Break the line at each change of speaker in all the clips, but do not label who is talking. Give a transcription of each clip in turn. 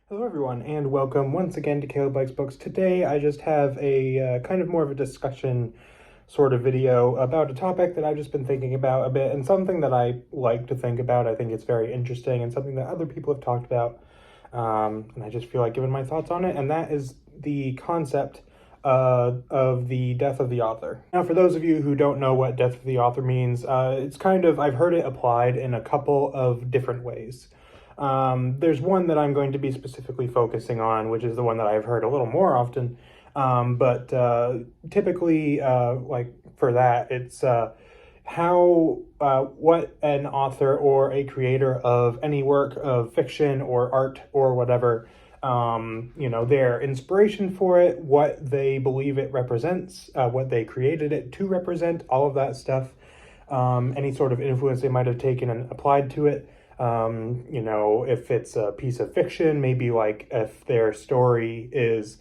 Hello everyone, and welcome once again to Caleb Likes Books. Today I just have a kind of more of a discussion sort of video about a topic that I've just been thinking about a bit, and something that I like to think about. I think it's very interesting and something that other people have talked about, and I just feel like giving my thoughts on it, and that is the concept of the death of the author. Now, for those of you who don't know what death of the author means, it's kind of, I've heard it applied in a couple of different ways. There's one that I'm going to be specifically focusing on, which is the one that I've heard a little more often. But typically, like for that, it's how what an author or a creator of any work of fiction or art or whatever, their inspiration for it, what they believe it represents, what they created it to represent, all of that stuff, any sort of influence they might have taken and applied to it. If it's a piece of fiction, maybe like if their story is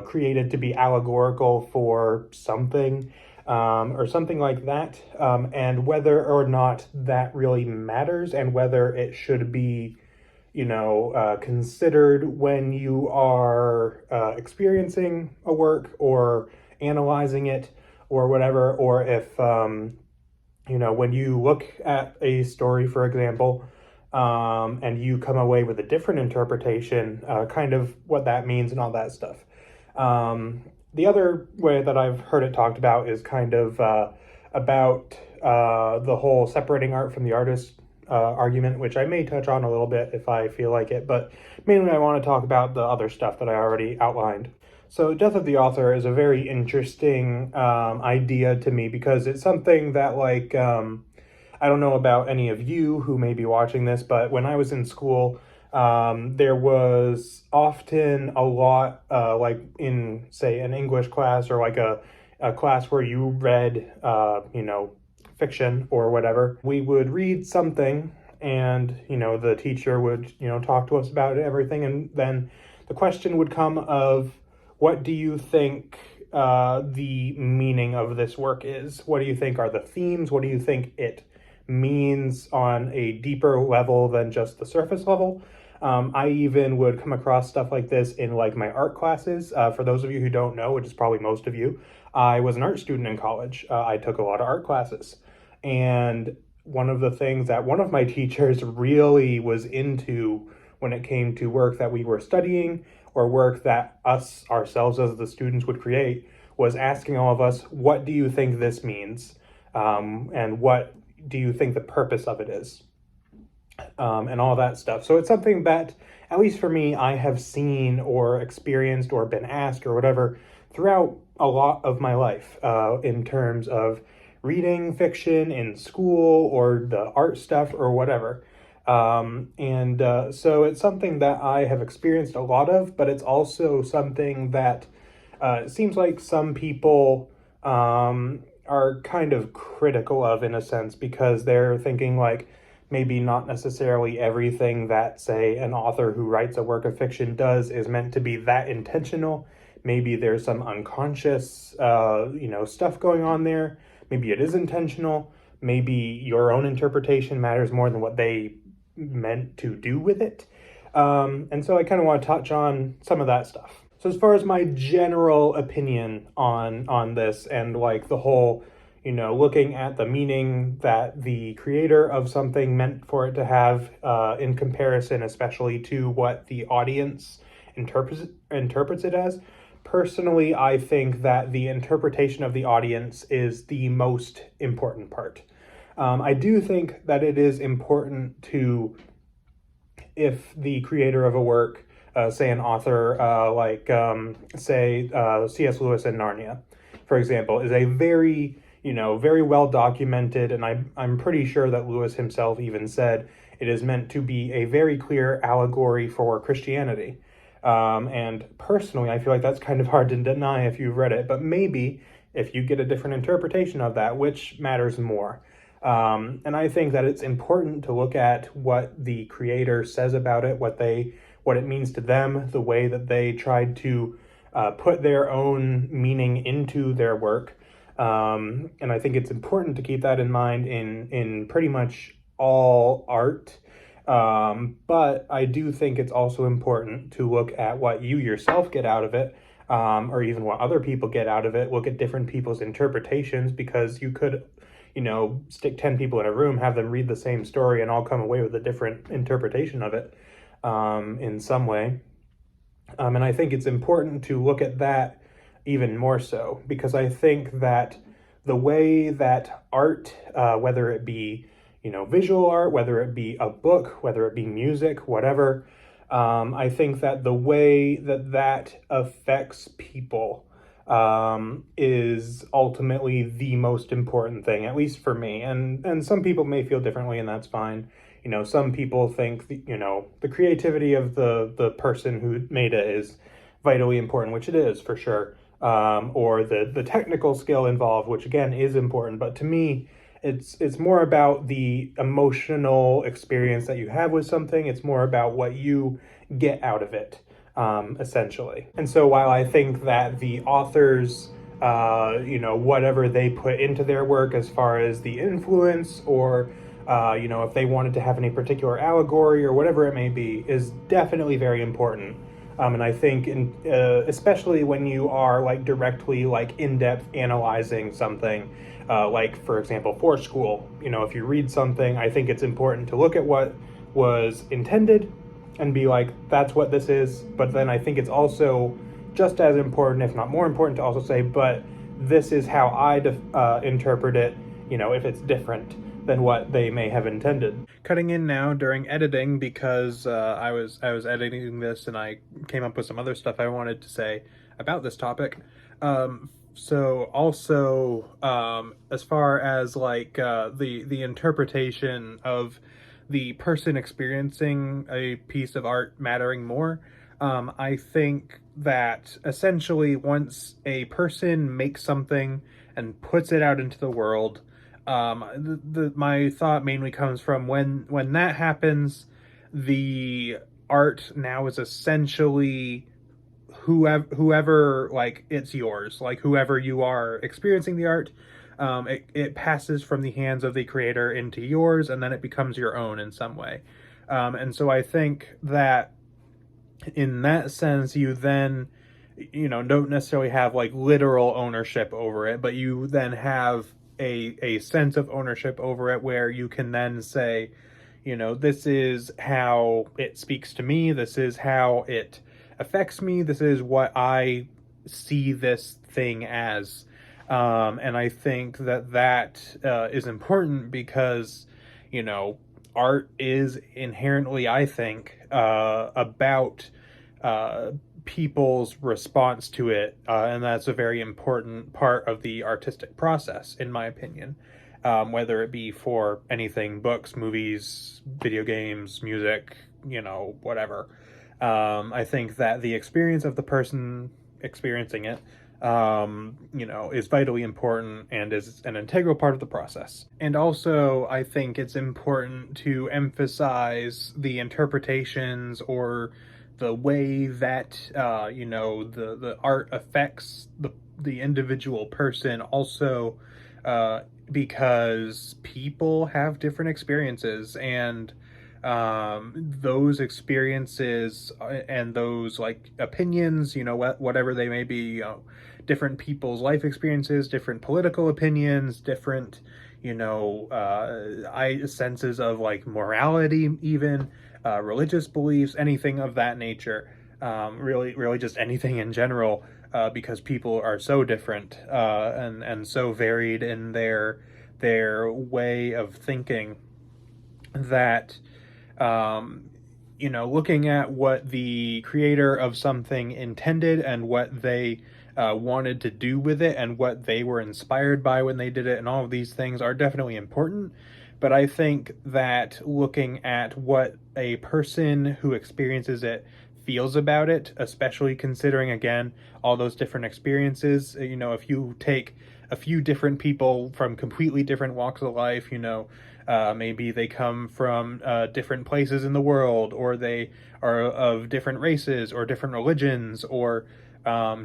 created to be allegorical for something, or something like that, and whether or not that really matters and whether it should be, considered when you are experiencing a work or analyzing it or whatever, or if when you look at a story, for example, and you come away with a different interpretation, kind of what that means and all that stuff. The other way that I've heard it talked about is kind of about the whole separating art from the artist argument, which I may touch on a little bit if I feel like it, but mainly I want to talk about the other stuff that I already outlined. So, Death of the Author is a very interesting idea to me because it's something that, I don't know about any of you who may be watching this, but when I was in school, there was often a lot, like in, say, an English class or like a class where you read, fiction or whatever. We would read something and, the teacher would, talk to us about everything. And then the question would come of, what do you think the meaning of this work is? What do you think are the themes? What do you think it means on a deeper level than just the surface level? I even would come across stuff like this in like my art classes. For those of you who don't know, which is probably most of you, I was an art student in college. I took a lot of art classes. And one of the things that one of my teachers really was into when it came to work that we were studying or work that us ourselves as the students would create was asking all of us, what do you think this means? And what do you think the purpose of it is? And all that stuff. So it's something that, at least for me, I have seen or experienced or been asked or whatever throughout a lot of my life, in terms of reading fiction in school or the art stuff or whatever. So it's something that I have experienced a lot of, but it's also something that it seems like some people are kind of critical of, in a sense, because they're thinking like maybe not necessarily everything that, say, an author who writes a work of fiction does is meant to be that intentional. Maybe there's some unconscious, stuff going on there. Maybe it is intentional. Maybe your own interpretation matters more than what they meant to do with it. And so I kind of want to touch on some of that stuff. So as far as my general opinion on this and like the whole, looking at the meaning that the creator of something meant for it to have, in comparison, especially to what the audience interprets it as. Personally, I think that the interpretation of the audience is the most important part. I do think that it is important to, if the creator of a work, say an author, C.S. Lewis in Narnia, for example, is a very, very well documented, and I'm pretty sure that Lewis himself even said it is meant to be a very clear allegory for Christianity. And personally, I feel like that's kind of hard to deny if you've read it, but maybe if you get a different interpretation of that, which matters more. And I think that it's important to look at what the creator says about it, what it means to them, the way that they tried to put their own meaning into their work. And I think it's important to keep that in mind in pretty much all art But I do think it's also important to look at what you yourself get out of it, or even what other people get out of it. Look at different people's interpretations, because you could, stick 10 people in a room, have them read the same story, and all come away with a different interpretation of it in some way. And I think it's important to look at that even more so, because I think that the way that art, whether it be, visual art, whether it be a book, whether it be music, whatever, I think that the way that that affects people is ultimately the most important thing, at least for me. And some people may feel differently, and that's fine. Some people think the creativity of the person who made it is vitally important, which it is for sure. Or the technical skill involved, which again is important. But to me, it's more about the emotional experience that you have with something. It's more about what you get out of it, essentially. And so while I think that the authors, whatever they put into their work as far as the influence, or if they wanted to have any particular allegory or whatever it may be, is definitely very important. And I think, especially when you are directly in-depth analyzing something, for example, for school, if you read something, I think it's important to look at what was intended and be like, that's what this is. But then I think it's also just as important, if not more important, to also say, but this is how I interpret it, if it's different than what they may have intended. Cutting in now during editing, because I was editing this and I came up with some other stuff I wanted to say about this topic. So also, as far as the interpretation of the person experiencing a piece of art mattering more, I think that essentially once a person makes something and puts it out into the world, my thought mainly comes from when that happens, the art now is essentially whoever it's yours, whoever you are experiencing the art, it passes from the hands of the creator into yours, and then it becomes your own in some way. And so I think that in that sense, you then don't necessarily have literal ownership over it, but you then have a sense of ownership over it, where you can then say, this is how it speaks to me, this is how it affects me, this is what I see this thing as. And I think that is important, because art is inherently, I think, about people's response to it, and that's a very important part of the artistic process, in my opinion, whether it be for anything: books, movies, video games, music, whatever. I think that the experience of the person experiencing it, is vitally important and is an integral part of the process. And also, I think it's important to emphasize the interpretations, or the way that the art affects the individual person also, because people have different experiences, and those experiences and those opinions, whatever they may be, different people's life experiences, different political opinions, different senses of morality, even religious beliefs, anything of that nature, really just anything in general, because people are so different, and so varied in their way of thinking, that looking at what the creator of something intended, and what they wanted to do with it, and what they were inspired by when they did it, and all of these things are definitely important. But I think that looking at what a person who experiences it feels about it, especially considering, again, all those different experiences, if you take a few different people from completely different walks of life, maybe they come from different places in the world, or they are of different races or different religions, or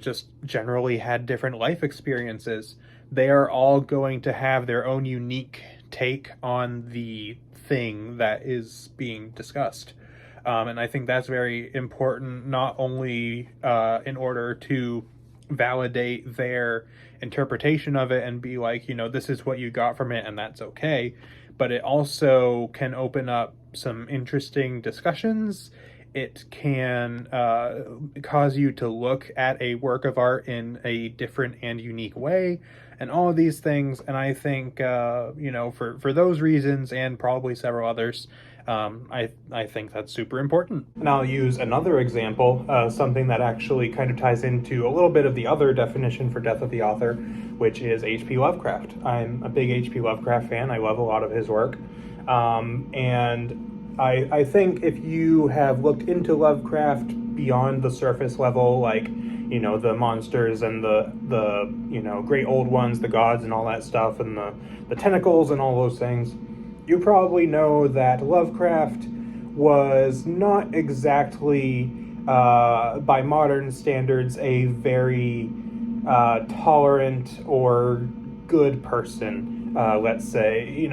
just generally had different life experiences, they are all going to have their own unique take on the thing that is being discussed. And I think that's very important, not only in order to validate their interpretation of it and be like, this is what you got from it and that's okay, but it also can open up some interesting discussions. It can cause you to look at a work of art in a different and unique way, and all of these things. And I think, for those reasons and probably several others, I think that's super important. And I'll use another example, something that actually kind of ties into a little bit of the other definition for death of the author, which is H.P. Lovecraft. I'm a big H.P. Lovecraft fan. I love a lot of his work. And I think if you have looked into Lovecraft beyond the surface level, like, the monsters and the great old ones, the gods and all that stuff, and the tentacles and all those things, you probably know that Lovecraft was not exactly, by modern standards, a very tolerant or good person, let's say.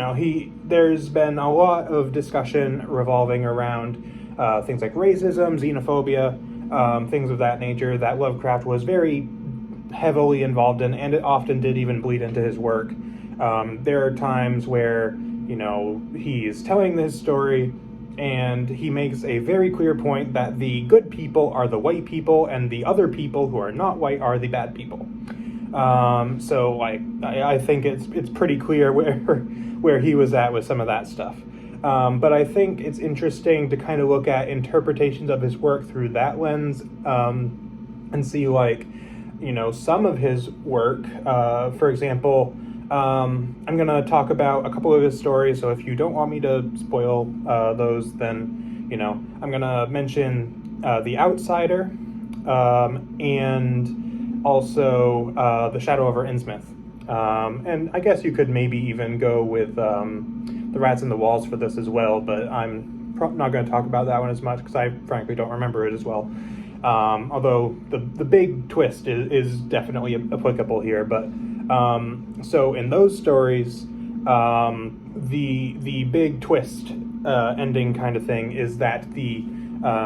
There's been a lot of discussion revolving around things like racism, xenophobia, things of that nature that Lovecraft was very heavily involved in, and it often did even bleed into his work. There are times where he's telling this story and he makes a very clear point that the good people are the white people and the other people who are not white are the bad people. So I think it's pretty clear where he was at with some of that stuff. But I think it's interesting to kind of look at interpretations of his work through that lens, and see some of his work. For example, I'm going to talk about a couple of his stories, so if you don't want me to spoil those, then, I'm going to mention The Outsider, and also The Shadow over Innsmouth. And I guess you could maybe even go with The Rats in the Walls for this as well, but I'm not going to talk about that one as much because I frankly don't remember it as well. Although the big twist is definitely applicable here, but so in those stories, the big twist ending kind of thing is that the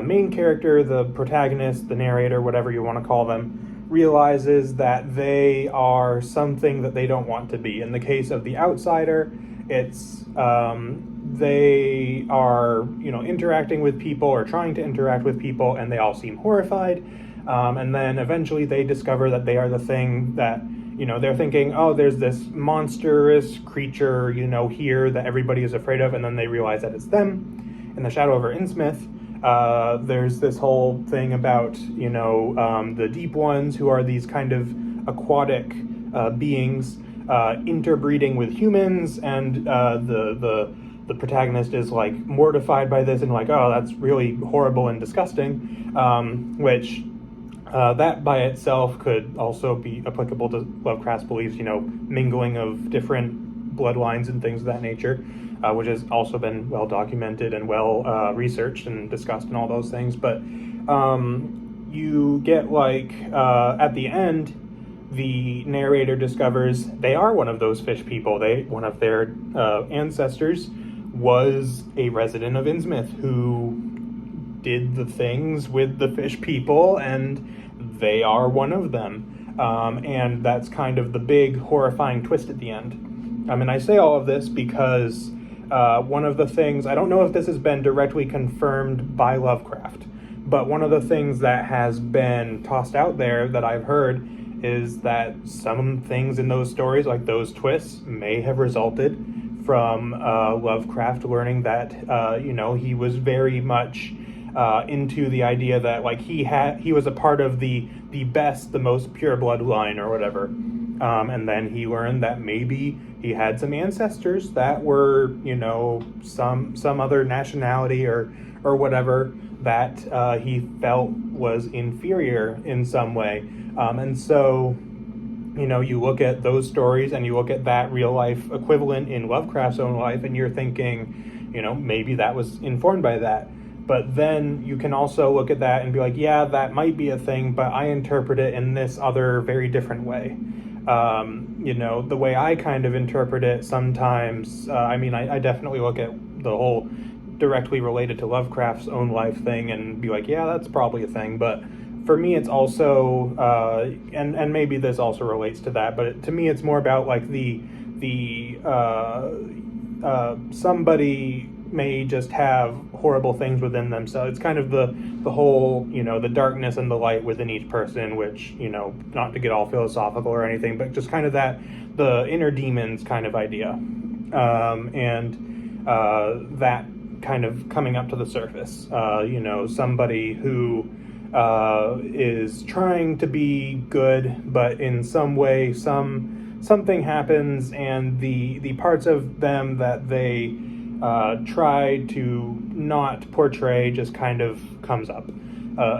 main character, the protagonist, the narrator, whatever you want to call them, realizes that they are something that they don't want to be. In the case of The Outsider, it's they are interacting with people or trying to interact with people, and they all seem horrified, and then eventually they discover that they are the thing that they're thinking, oh, there's this monstrous creature here that everybody is afraid of, and then they realize that it's them. In The Shadow over Innsmouth, there's this whole thing about the deep ones, who are these kind of aquatic beings interbreeding with humans, and the protagonist is mortified by this and oh, that's really horrible and disgusting, which that by itself could also be applicable to Lovecraft's beliefs, mingling of different bloodlines and things of that nature, which has also been well documented and well researched and discussed and all those things. But you get at the end, the narrator discovers they are one of those fish people. One of their ancestors was a resident of Innsmouth who did the things with the fish people, and they are one of them. And that's kind of the big horrifying twist at the end. And I say all of this because one of the things, I don't know if this has been directly confirmed by Lovecraft, but one of the things that has been tossed out there that I've heard is that some things in those stories, like those twists, may have resulted from Lovecraft learning that he was very much into the idea that he was a part of the best, the most pure bloodline or whatever, and then he learned that maybe he had some ancestors that were some other nationality or whatever that he felt was inferior in some way, and so you look at those stories and you look at that real life equivalent in Lovecraft's own life, and you're thinking, maybe that was informed by that. But then you can also look at that and be like, yeah, that might be a thing, but I interpret it in this other very different way. You know, the way I kind of interpret it sometimes, I definitely look at the whole directly related to Lovecraft's own life thing and be like, yeah, that's probably a thing. But for me, it's also, and maybe this also relates to that, but to me, it's more about like somebody may just have horrible things within themselves. It's kind of the whole, you know, the darkness and the light within each person, which, you know, not to get all philosophical or anything, but just kind of the inner demons kind of idea. That kind of coming up to the surface. You know, somebody who is trying to be good, but in some way, something happens, and the parts of them that they try to not portray just kind of comes up.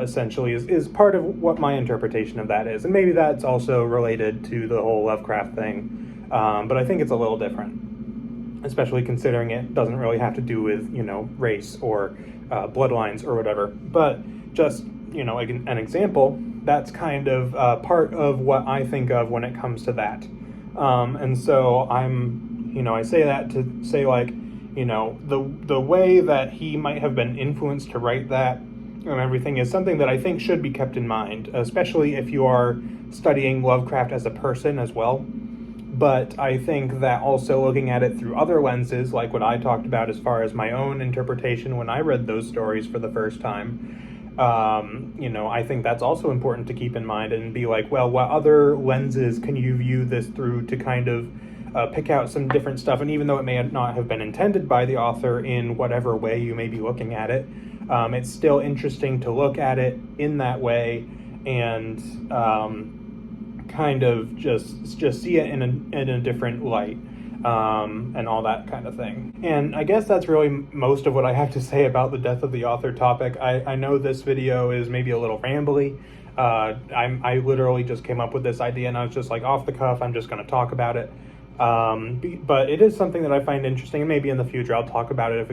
Essentially, is part of what my interpretation of that is, and maybe that's also related to the whole Lovecraft thing. But I think it's a little different, especially considering it doesn't really have to do with, you know, race or bloodlines or whatever. But just, you know, like an example, that's kind of part of what I think of when it comes to that. And so I say that to say, like, you know, the way that he might have been influenced to write that and everything is something that I think should be kept in mind, especially if you are studying Lovecraft as a person as well. But I think that also looking at it through other lenses, like what I talked about as far as my own interpretation when I read those stories for the first time, you know, I think that's also important to keep in mind and be like, well, what other lenses can you view this through to kind of pick out some different stuff? And even though it may not have been intended by the author in whatever way you may be looking at it, it's still interesting to look at it in that way and kind of just see it in a different light, and all that kind of thing. And I guess that's really most of what I have to say about the death of the author topic. I know this video is maybe a little rambly. I literally just came up with this idea and I was just like, off the cuff, I'm just going to talk about it. But it is something that I find interesting, and maybe in the future I'll talk about it if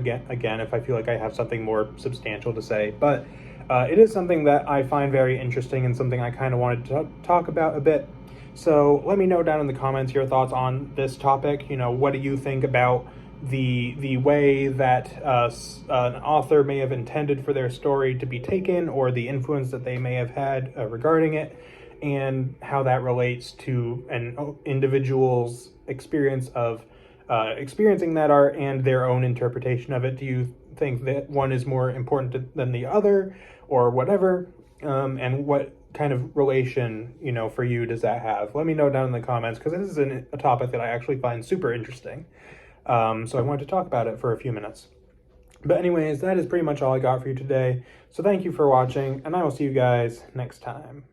I feel like I have something more substantial to say. But it is something that I find very interesting and something I kind of wanted to talk about a bit. So let me know down in the comments your thoughts on this topic. You know, what do you think about the way that an author may have intended for their story to be taken, or the influence that they may have had regarding it, and how that relates to an individual's experience of experiencing that art and their own interpretation of it? Do you think that one is more important than the other, or whatever? And what kind of relation, you know, for you does that have? Let me know down in the comments, because this is a topic that I actually find super interesting. So I wanted to talk about it for a few minutes. But anyways, that is pretty much all I got for you today. So thank you for watching, and I will see you guys next time.